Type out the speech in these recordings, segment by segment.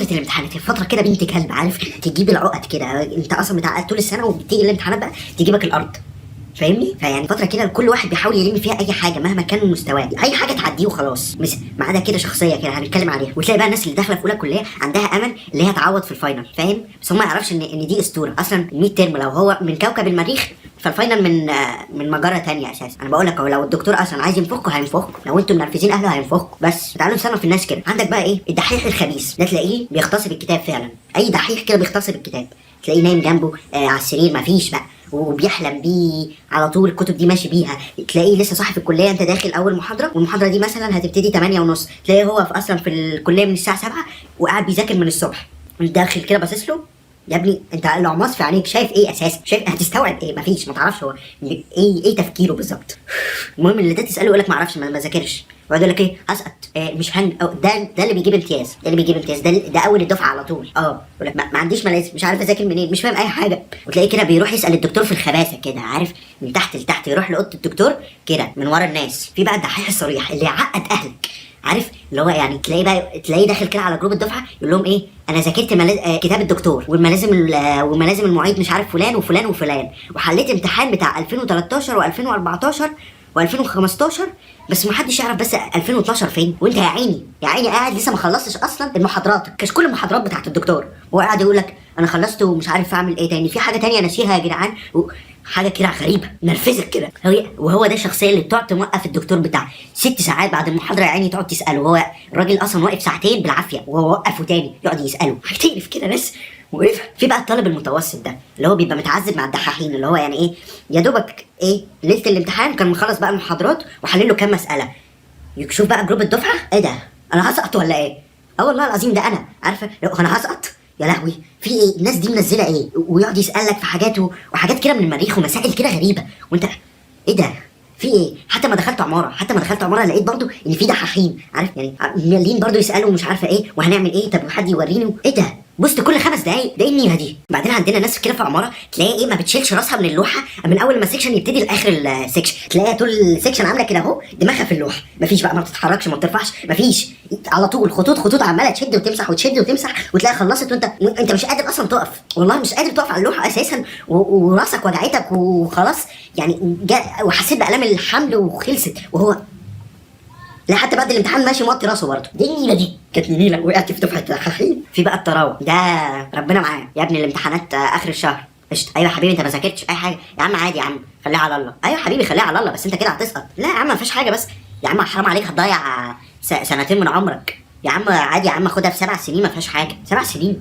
فتره الامتحانات الفتره كده بنت كلب، عارف تجيب العقد كده، انت اصلا متعقد طول السنه وبتيجي الامتحانات بقى تجيبك الارض، فاهمني؟ فيعني فتره كده كل واحد بيحاول يلم فيها اي حاجه مهما كان مستواه، اي حاجه تعديه وخلاص. ما عدا كده شخصيه كده هنتكلم عليها، وتلاقي بقى الناس اللي داخله في اولى كليه عندها امل اللي هي تعوض في الفاينل، فاهم؟ بس هم ما يعرفش ان دي اسطوره اصلا. الميد ترم لو هو من كوكب المريخ فالفاينل من مجره ثانيه اساسا. انا بقول لك اهو، لو الدكتور اصلا عايز ينفخكوا هينفخكوا، لو انتم منرفزين اهله هينفخكوا. بس تعالوا نصنف الناس كده. عندك بقى ايه؟ الدحيح الخبيث ده تلاقيه بيغتصب الكتاب فعلا، اي دحيح كده بيغتصب الكتاب، تلاقيه نايم جنبه على السرير مفيش بقى، وبيحلم بيه على طول، الكتب دي ماشي بيها. تلاقيه لسه صاحي في الكليه، انت داخل اول محاضره والمحاضره دي مثلا هتبتدي 8:30، تلاقيه هو اصلا في الكليه من الساعه 7 وقاعد بيذاكر من الصبح. داخل كده باصص له، يا ابني انت العماص في عينيك، شايف ايه اساسا؟ شايف هتستوعب ايه؟ مفيش، ما تعرفش هو ايه تفكيره بالظبط. المهم اللي ده تساله يقول لك ما اعرفش، ما ذاكرش، ويقعد يقول لك ايه؟ هسقط، مش ده اللي بيجيب امتياز، ده اللي بيجيب امتياز، ده اول الدفعه على طول. يقول لك ما عنديش ملازم، مش عارف اذاكر منين، مش فاهم اي حاجه. وتلاقيه كده بيروح يسال الدكتور في الخباثه كده، عارف، من تحت لتحت، يروح لاوضه الدكتور كده من ورا الناس. في بقى الدحيح الصريح اللي يعقد اهلك، عارف اللي هو يعني تلاقيه داخل كده على جروب الدفعه يقول لهم ايه؟ انا ذاكرت كتاب الدكتور وملازم المعيد مش عارف فلان وفلان وفلان، وحليت امتحان بتاع 2013 و2014 و2015، بس ما حدش يعرف بس 2012 فين. وانت يا عيني قاعد لسه ما خلصتش اصلا المحاضرات، كل المحاضرات بتاعت الدكتور، وهو قاعد يقول لك انا خلصت ومش عارف اعمل ايه تاني، في حاجه تانية ناسيها يا جدعان، حاجه كده غريبه نرفزك كده. وهو ده الشخصيه اللي بتقعد توقف الدكتور بتاع 6 ساعات بعد المحاضره يا عيني، تقعد تساله. هو الراجل اصلا واقف ساعتين بالعافيه وهو وقفه تاني يقعد يساله. هتقرف كده ناس وقف. في بقى الطالب المتوسط ده اللي هو بيبقى متعذب مع الدحاحين، اللي هو يعني ايه، يا دوبك ايه ليله الامتحان كان مخلص بقى المحاضرات وحلل له كام مساله، يشوف بقى جروب الدفعه، ايه ده انا هسقط ولا ايه؟ والله العظيم ده انا عارفه، لو انا هسقط يا لهوي في ايه؟ الناس دي منزله ايه؟ ويقعد يسالك في حاجات وحاجات كده من المريخ ومسائل كده غريبه، وانت ايه ده؟ في ايه؟ حتى ما دخلت عماره لقيت برضو ان في دحاحين، عارف يعني، مليين برضو يسالوا مش عارفه ايه وهنعمل ايه، طب حد يوريني ايه ده؟ بص كل 5 دقايق ده ايه النيله دي؟ بعدين عندنا ناس كده في عماره تلاقي ايه، ما بتشيلش راسها من اللوحه من اول ما السكشن يبتدي لاخر السكشن، تلاقيها طول السكشن عامله كده اهو، دماغها في اللوحه، مفيش بقى، ما بتتحركش ما بترفعش، مفيش، على طول خطوط عماله تشد وتمسح وتشد وتمسح، وتلاقي خلصت وانت مش قادر اصلا تقف، والله مش قادر تقف على اللوحه اساسا، وراسك وجعتك وخلاص يعني، وحسيت بالام الحمل وخلصت، وهو لا حتى بعد الامتحان ماشي موطي راسه برضه. دي النيله دي كانت نيله، وقعت في دفعه دحاحين. في بقى التراوح ده ربنا معاه، يا ابني الامتحانات اخر الشهر قشطه، ايوه يا حبيبي انت ما ذاكرتش اي حاجه يا عم، عادي يا عم خليها على الله، ايوه يا حبيبي خليها على الله، بس انت كده هتسقط. لا يا عم ما فيش حاجه، بس يا عم حرام عليك هتضيع 2 من عمرك يا عم، عادي يا عم خدها في 7 سنين ما فيهاش حاجه، 7 سنين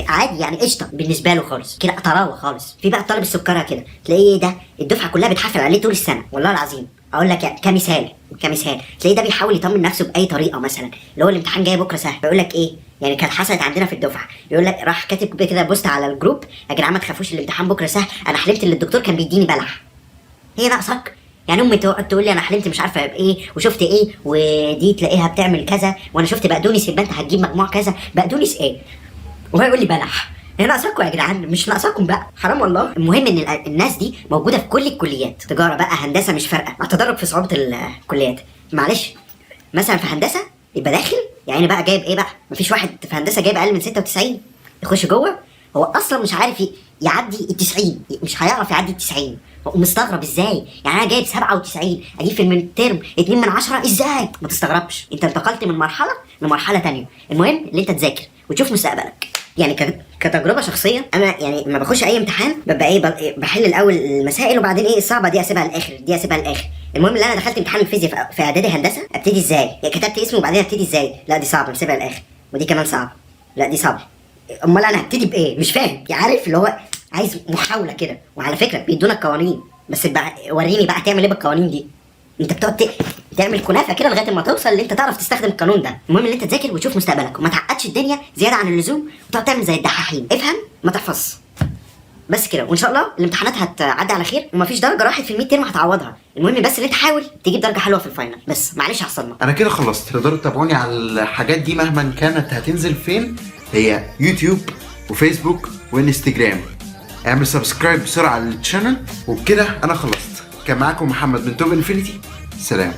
عادي يعني قشطه بالنسبه له خالص كده، طراوه خالص. في بقى الطالب السكره كده تلاقيه ده الدفعه كلها بتحفل عليه طول السنه، والله العظيم اقول لك يعني كمثال تلاقيه ده بيحاول يطمن نفسه باي طريقه، مثلا اللي هو الامتحان جاي بكره سهل، بيقول لك ايه يعني، كانت حصلت عندنا في الدفعه، يقول لك راح كاتب كده بوست على الجروب، يا جدعان ما تخافوش الامتحان بكره سهل، انا حلمت ان الدكتور كان بيديني بلح. هي ناقصك يعني امي تقول لي انا حلمت مش عارفه بايه وشفت ايه، ودي تلاقيها بتعمل كذا، وانا شفت بقدونس يبقى انت هتجيب مجموع كذا، بقدونس ايه؟ وهو يقول لي بلح. هي ناقصاكم يا جدعان، مش ناقصاكم بقى، حرام والله. المهم ان الناس دي موجوده في كل الكليات، تجاره بقى هندسه مش فارقه، مع تدرج في صعوبه الكليات. معلش مثلا في هندسه يبقى داخل يعني بقى جايب ايه بقى، مفيش واحد في هندسه جايب اقل من 96 يخش جوه، هو اصلا مش عارف يعدي ال90، مش هيعرف يعدي ال90، ومستغرب ازاي يعني انا جايب 97 اجيب في الميدترم 2 من 10 ازاي؟ ما تستغربش، انت انتقلت من مرحله لمرحله ثانيه. المهم ان انت تذاكر وتشوف مستقبلك. يعني كتجربه شخصيه انا يعني لما بخش اي امتحان ببقى ايه، بحل الاول المسائل وبعدين ايه الصعبه دي اسيبها للاخر، المهم ان انا دخلت امتحان الفيزياء في اعدادي هندسه، ابتدي ازاي؟ يعني كتبت اسمي وبعدين ابتدي ازاي؟ لا دي صعبه نسيبها للاخر، ودي كمان صعبه، لا دي صعبه، امال انا هبتدي بايه؟ مش فاهم يعني، عارف اللي هو عايز محاوله كده. وعلى فكره بيدونا القوانين، بس بقى وريني بقى هتعمل ايه بالقوانين دي، انت بتقعد تعمل كنافه كده لغايه ما توصل ان انت تعرف تستخدم القانون ده. المهم ان انت تذاكر وتشوف مستقبلك وما تعقدش الدنيا زياده عن اللزوم وتقعد تعمل زي الدحاحين، افهم ما تحفظ بس كده، وان شاء الله الامتحانات هتعدي على خير، ومفيش درجه راحت في الميد ترم هتعوضها. المهم بس ان انت حاول تجيب درجه حلوه في الفاينل، بس معلش هحصلنا. انا كده خلصت، تقدروا تتابعوني على الحاجات دي مهما كانت هتنزل فين، هي يوتيوب وفيسبوك وانستجرام. اعمل سبسكرايب بسرعه للشانل، وبكده انا خلصت. كان معاكم محمد من توب انفينيتي، سلام.